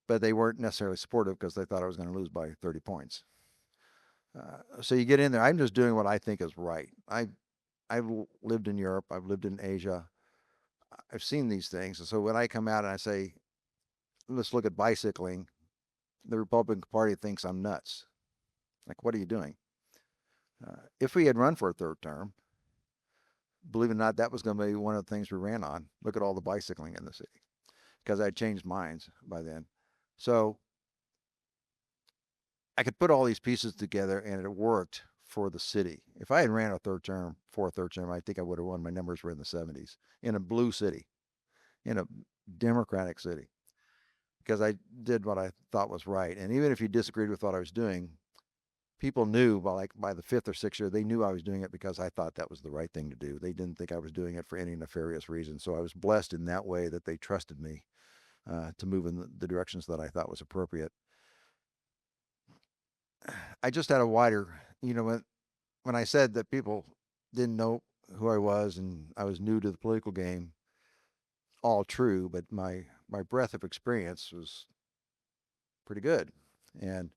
S2: but they weren't necessarily supportive because they thought I was going to lose by 30 points. So you get in there. I'm just doing what I think is right. I've lived in Europe. I've lived in Asia. I've seen these things. And so when I come out and I say, let's look at bicycling, the Republican Party thinks I'm nuts. Like, what are you doing? If we had run for a third term, believe it or not, that was going to be one of the things we ran on. Look at all the bicycling in the city, because I'd changed minds by then. So I could put all these pieces together, and it worked for the city. If I had ran for a third term, I think I would have won. My numbers were in the 70s in a blue city, in a Democratic city, because I did what I thought was right. And even if you disagreed with what I was doing, people knew by the fifth or sixth year, they knew I was doing it because I thought that was the right thing to do. They didn't think I was doing it for any nefarious reason. So I was blessed in that way that they trusted me to move in the directions that I thought was appropriate. I just had a wider, when I said that people didn't know who I was and I was new to the political game, all true, but my breadth of experience was pretty good. And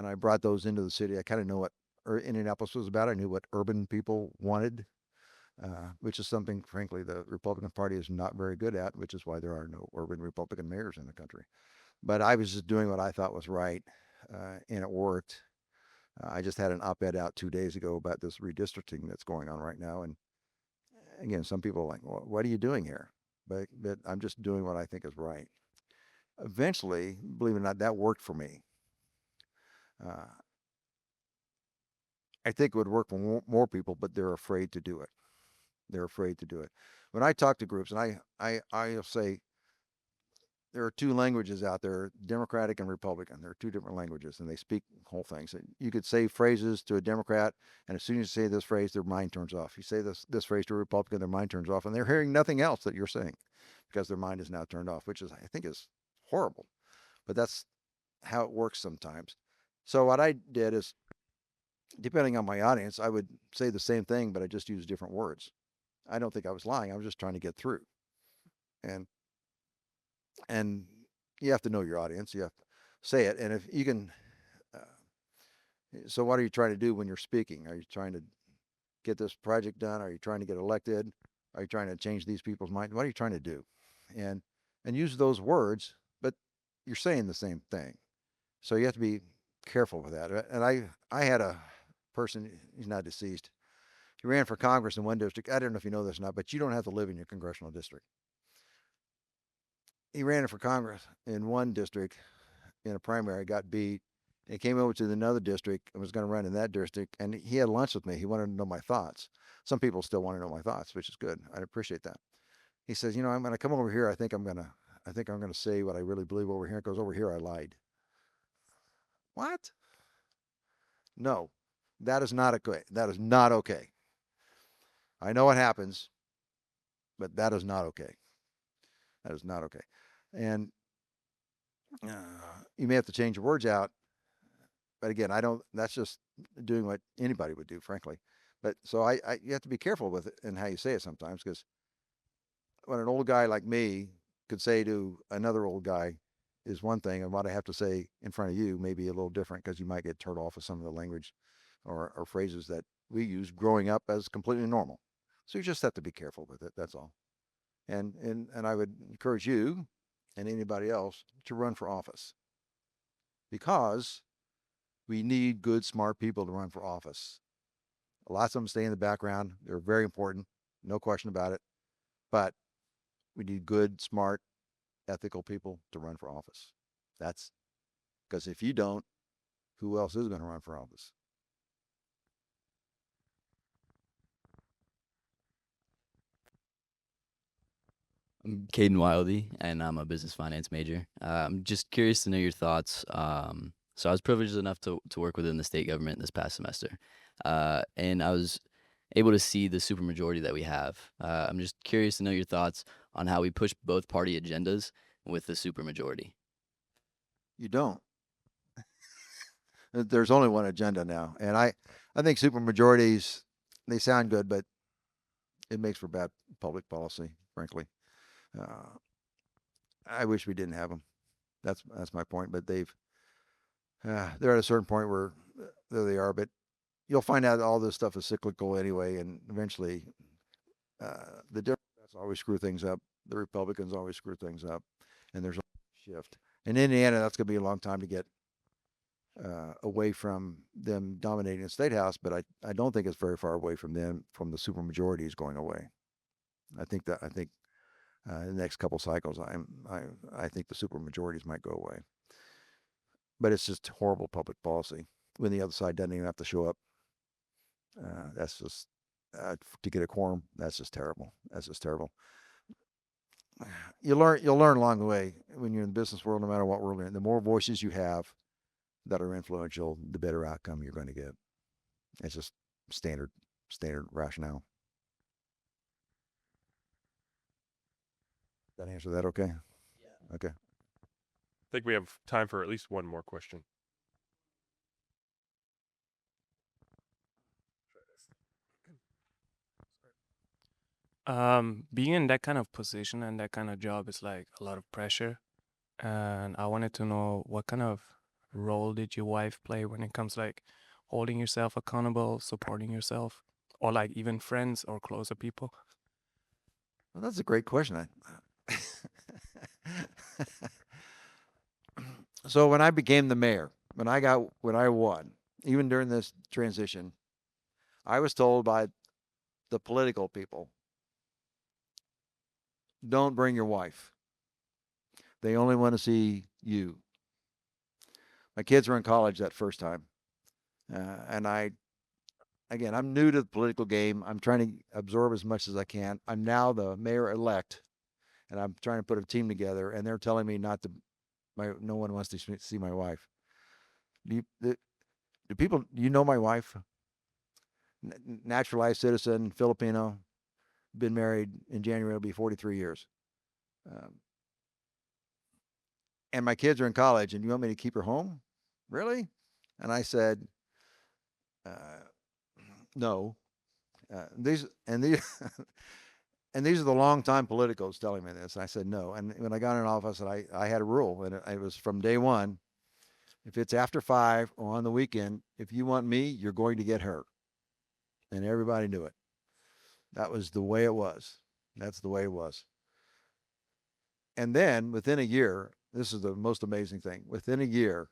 S2: I brought those into the city. I kind of know what Indianapolis was about. I knew what urban people wanted, which is something, frankly, the Republican Party is not very good at, which is why there are no urban Republican mayors in the country. But I was just doing what I thought was right, and it worked. I just had an op-ed out 2 days ago about this redistricting that's going on right now. And again, some people are like, well, what are you doing here? But I'm just doing what I think is right. Eventually, believe it or not, that worked for me. I think it would work for more people, but they're afraid to do it. They're afraid to do it. When I talk to groups, and I'll say there are two languages out there, Democratic and Republican. There are two different languages, and they speak whole things. You could say phrases to a Democrat, and as soon as you say this phrase, their mind turns off. You say this phrase to a Republican, their mind turns off, and they're hearing nothing else that you're saying because their mind is now turned off, which I think is horrible. But that's how it works sometimes. So what I did is, depending on my audience, I would say the same thing, but I just use different words. I don't think I was lying. I was just trying to get through. And you have to know your audience. You have to say it. And if you can, so what are you trying to do when you're speaking? Are you trying to get this project done? Are you trying to get elected? Are you trying to change these people's minds? What are you trying to do? And and use those words, but you're saying the same thing. So you have to be careful with that. And I had a person, he's not deceased. He ran for Congress in one district. I don't know if you know this or not, but you don't have to live in your congressional district. He ran for Congress in one district in a primary, got beat. He came over to another district and was going to run in that district. And he had lunch with me. He wanted to know my thoughts. Some people still want to know my thoughts, which is good. I appreciate that. He says, you know, I'm going to come over here. I think I'm going to say what I really believe over here. It goes over here. I lied. What? No, that is not okay. That is not okay. I know what happens, but that is not okay. That is not okay. And you may have to change your words out. But again, I don't, that's just doing what anybody would do, frankly. But so you have to be careful with it and how you say it sometimes, because what an old guy like me could say to another old guy is one thing, and what I have to say in front of you may be a little different, because you might get turned off with some of the language or phrases that we use growing up as completely normal. So you just have to be careful with it. That's all. And I would encourage you and anybody else to run for office, because we need good, smart people to run for office. Lots of them stay in the background. They're very important, no question about it. But we need good, smart, ethical people to run for office. That's because if you don't, who else is going to run for office?
S6: I'm Caden Wildy, and I'm a business finance major. I'm just curious to know your thoughts. So I was privileged enough to work within the state government this past semester, and I was able to see the supermajority that we have. I'm just curious to know your thoughts on how we push both party agendas with the supermajority.
S2: You don't. There's only one agenda now, and I think supermajorities, they sound good, but it makes for bad public policy, frankly. Uh, I wish we didn't have them. That's my point. But they're at a certain point where there they are. But you'll find out all this stuff is cyclical anyway, and eventually the Democrats always screw things up. The Republicans always screw things up, and there's a shift. In Indiana, that's going to be a long time to get away from them dominating the state house. But I don't think it's very far away from them, from the supermajorities going away. I think in the next couple cycles, I think the supermajorities might go away. But it's just horrible public policy when the other side doesn't even have to show up. That's just to get a quorum. That's just terrible. That's just terrible. You'll learn along the way when you're in the business world, no matter what world you're in. The more voices you have that are influential, the better outcome you're going to get. It's just standard rationale. That answer that okay? Yeah. Okay.
S1: I think we have time for at least one more question.
S7: Being in that kind of position and that kind of job is like a lot of pressure. And I wanted to know, what kind of role did your wife play when it comes like holding yourself accountable, supporting yourself, or like even friends or closer people?
S2: Well, that's a great question. So when I became the mayor, when I won, even during this transition, I was told by the political people, don't bring your wife. They only want to see you. My kids were in college that first time. And I'm new to the political game. I'm trying to absorb as much as I can. I'm now the mayor elect, and I'm trying to put a team together, and they're telling me no one wants to see my wife. Do you know my wife? Naturalized citizen, Filipino, been married in January, it'll be 43 years. And my kids are in college, and you want me to keep her home? Really? And I said, no. These and these are the longtime politicos telling me this. And I said no. And when I got in office, I had a rule, and it was from day one: if it's after 5 or on the weekend, if you want me, you're going to get her. And everybody knew it. That was the way it was. That's the way it was. And then within a year, this is the most amazing thing. Within a year,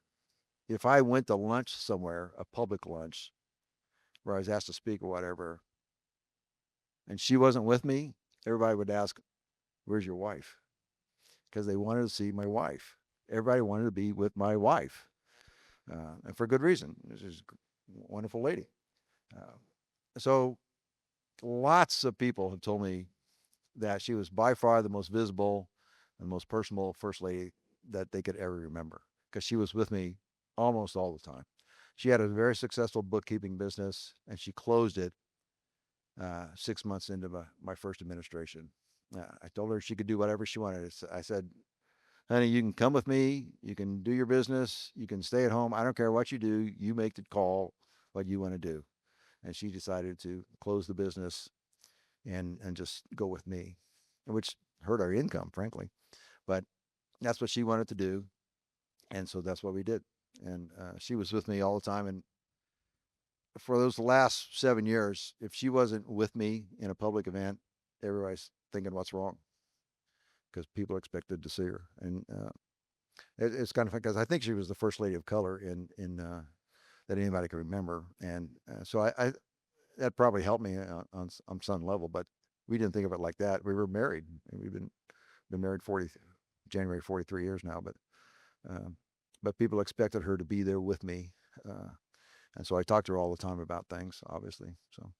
S2: if I went to lunch somewhere, a public lunch, where I was asked to speak or whatever, and she wasn't with me, everybody would ask, "Where's your wife?" Because they wanted to see my wife. Everybody wanted to be with my wife, and for good reason. She's a wonderful lady. Uh, so lots of people have told me that she was by far the most visible and most personable first lady that they could ever remember because she was with me almost all the time. She had a very successful bookkeeping business and she closed it 6 months into my first administration. I told her she could do whatever she wanted. I said, honey, you can come with me. You can do your business. You can stay at home. I don't care what you do. You make the call what you want to do. And she decided to close the business and just go with me, which hurt our income, frankly. But that's what she wanted to do, and so that's what we did. And she was with me all the time. And for those last 7 years, if she wasn't with me in a public event, everybody's thinking what's wrong because people expected to see her. And it's kind of fun because I think she was the first lady of color in that anybody can remember. And so I that probably helped me on some level, but we didn't think of it like that. We were married. We've been married 40 January 43 years now, but people expected her to be there with me, and so I talked to her all the time about things, obviously. So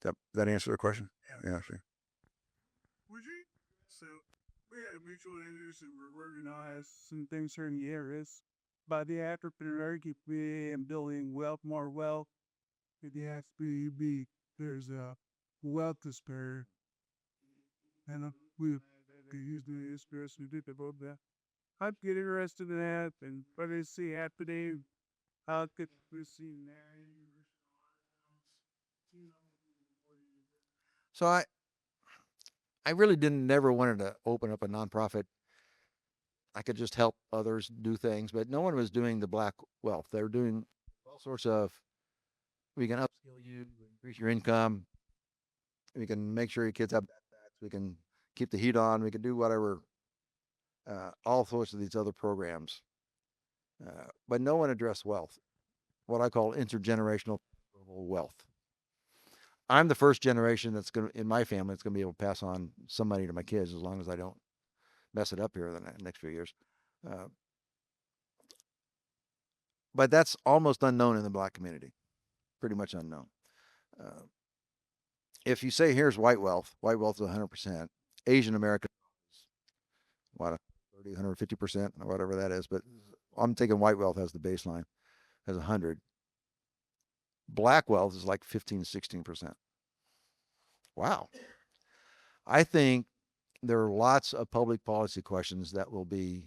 S2: that answer the question? Yeah, sure.
S8: Would you? So we had a mutual interest and we're working on some things here in the areas. By the entrepreneur keep and building wealth, more wealth. It has to be there's a wealth to spare, and we could use the experience we did about that. I'd get interested in that, and what I see happening, how could we see that?
S2: So I really didn't never wanted to open up a nonprofit. I could just help others do things, but no one was doing the black wealth. They were doing all sorts of. We can upskill you, increase your income. We can make sure your kids have backpacks. We can keep the heat on. We can do whatever. All sorts of these other programs, but no one addressed wealth. What I call intergenerational wealth. I'm the first generation that's going to, in my family, that's going to be able to pass on some money to my kids as long as I don't mess it up here in the next few years. Uh, but that's almost unknown in the black community, pretty much unknown. Uh, if you say here's white wealth is 100%. Asian American, what, 30, 150% or whatever that is. But I'm taking white wealth as the baseline, as 100. Black wealth is like 15, 16%. Wow. I think there are lots of public policy questions that will be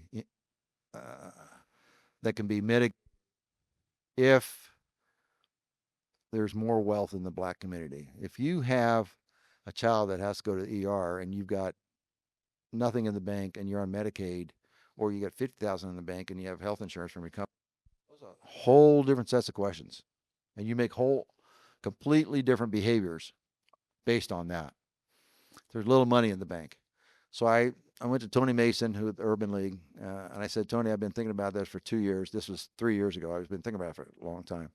S2: that can be mitigated if there's more wealth in the black community. If you have a child that has to go to the ER and you've got nothing in the bank and you're on Medicaid, or you got 50,000 in the bank and you have health insurance from your company, those are whole different sets of questions, and you make whole completely different behaviors based on that. There's little money in the bank. So I went to Tony Mason, who at the Urban League, and I said, Tony, I've been thinking about this for 2 years. This was 3 years ago. I've been thinking about it for a long time.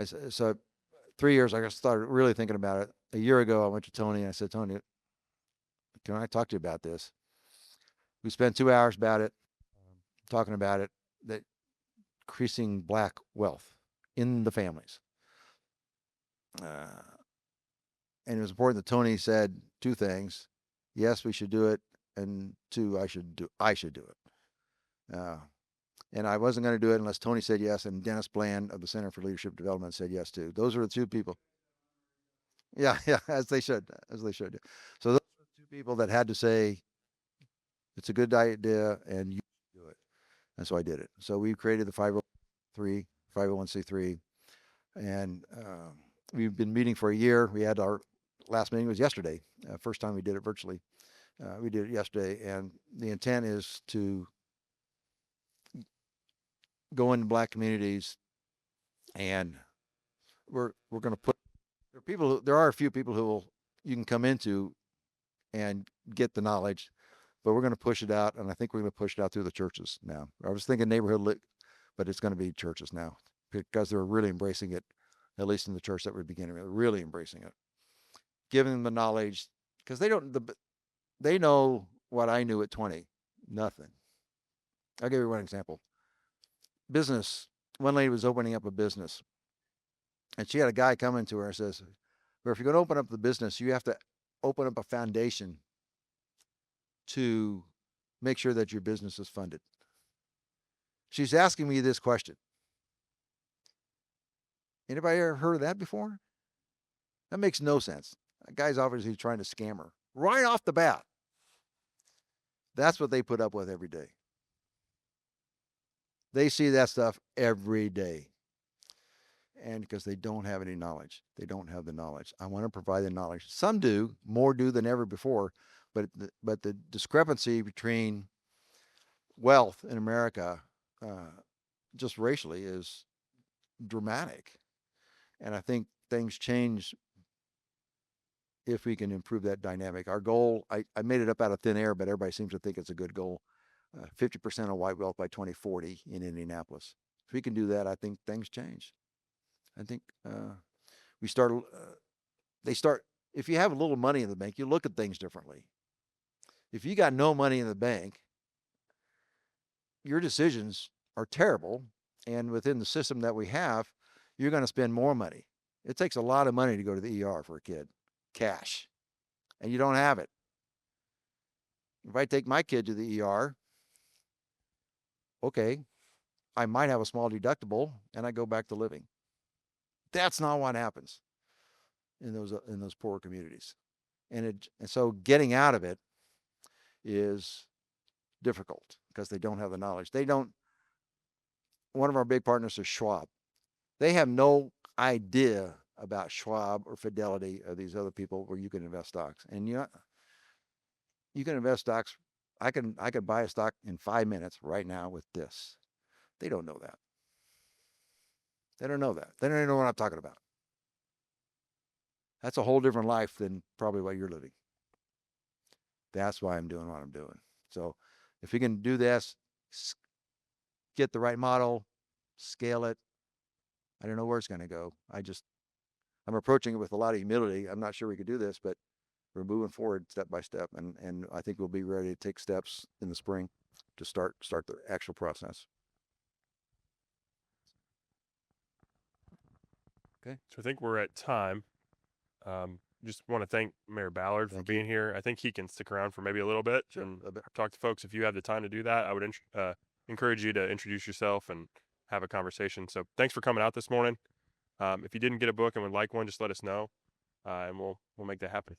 S2: So 3 years, I just started really thinking about it. A year ago, I went to Tony and I said, Tony, can I talk to you about this? We spent 2 hours about it, talking about it, that increasing black wealth in the families. And it was important that Tony said 2 things. Yes, we should do it. And 2, I should do it. And I wasn't going to do it unless Tony said yes, and Dennis Bland of the Center for Leadership Development said yes too. Those are the 2 people. Yeah, as they should. So those are the 2 people that had to say it's a good idea and you should do it. And so I did it. So we created the 501c3, and we've been meeting for a year. We had our last meeting was yesterday. First time we did it virtually. We did it yesterday, and the intent is to go into black communities, and we're going to put there are a few people who you can come into and get the knowledge. but we're going to push it out, and I think we're going to push it out through the churches now. I was thinking neighborhood, but it's going to be churches now because they're really embracing it, at least in the church that we're beginning with, really embracing it, giving them the knowledge, because they know what I knew at 20, nothing. I'll give you one example. Business. One lady was opening up a business, and she had a guy come into her and says, "Well, if you're going to open up the business, you have to open up a foundation to make sure that your business is funded." She's asking me this question. Anybody ever heard of that before? That makes no sense. That guy's obviously trying to scam her right off the bat. That's what they put up with every day. They see that stuff every day. And because they don't have any knowledge, they don't have the knowledge. I want to provide the knowledge. Some do, more do than ever before, but the discrepancy between wealth in America, just racially, is dramatic. And I think things change if we can improve that dynamic. Our goal, I made it up out of thin air, but everybody seems to think it's a good goal. 50% of white wealth by 2040 in Indianapolis. If we can do that, I think things change. I think if you have a little money in the bank, you look at things differently. If you got no money in the bank, your decisions are terrible. And within the system that we have, you're going to spend more money. It takes a lot of money to go to the ER for a kid, cash, and you don't have it. If I take my kid to the ER, okay, I might have a small deductible and I go back to living. That's not what happens in those poor communities. And so getting out of it is difficult because they don't have the knowledge. One of our big partners is Schwab. They have no idea about Schwab or Fidelity or these other people where you can invest stocks. And you can invest stocks. I could buy a stock in 5 minutes right now with this. They don't know that. They don't know that. They don't even know what I'm talking about. That's a whole different life than probably what you're living. That's why I'm doing what I'm doing. So if we can do this, get the right model, scale it, I don't know where it's going to go. I'm approaching it with a lot of humility. I'm not sure we could do this, but we're moving forward step by step. And I think we'll be ready to take steps in the spring to start the actual process. Okay.
S1: So I think we're at time. Just want to thank Mayor Ballard for being here. I think he can stick around for maybe a little bit and talk to folks. If you have the time to do that, I would encourage you to introduce yourself and have a conversation. So thanks for coming out this morning. If you didn't get a book and would like one, just let us know, and we'll make that happen.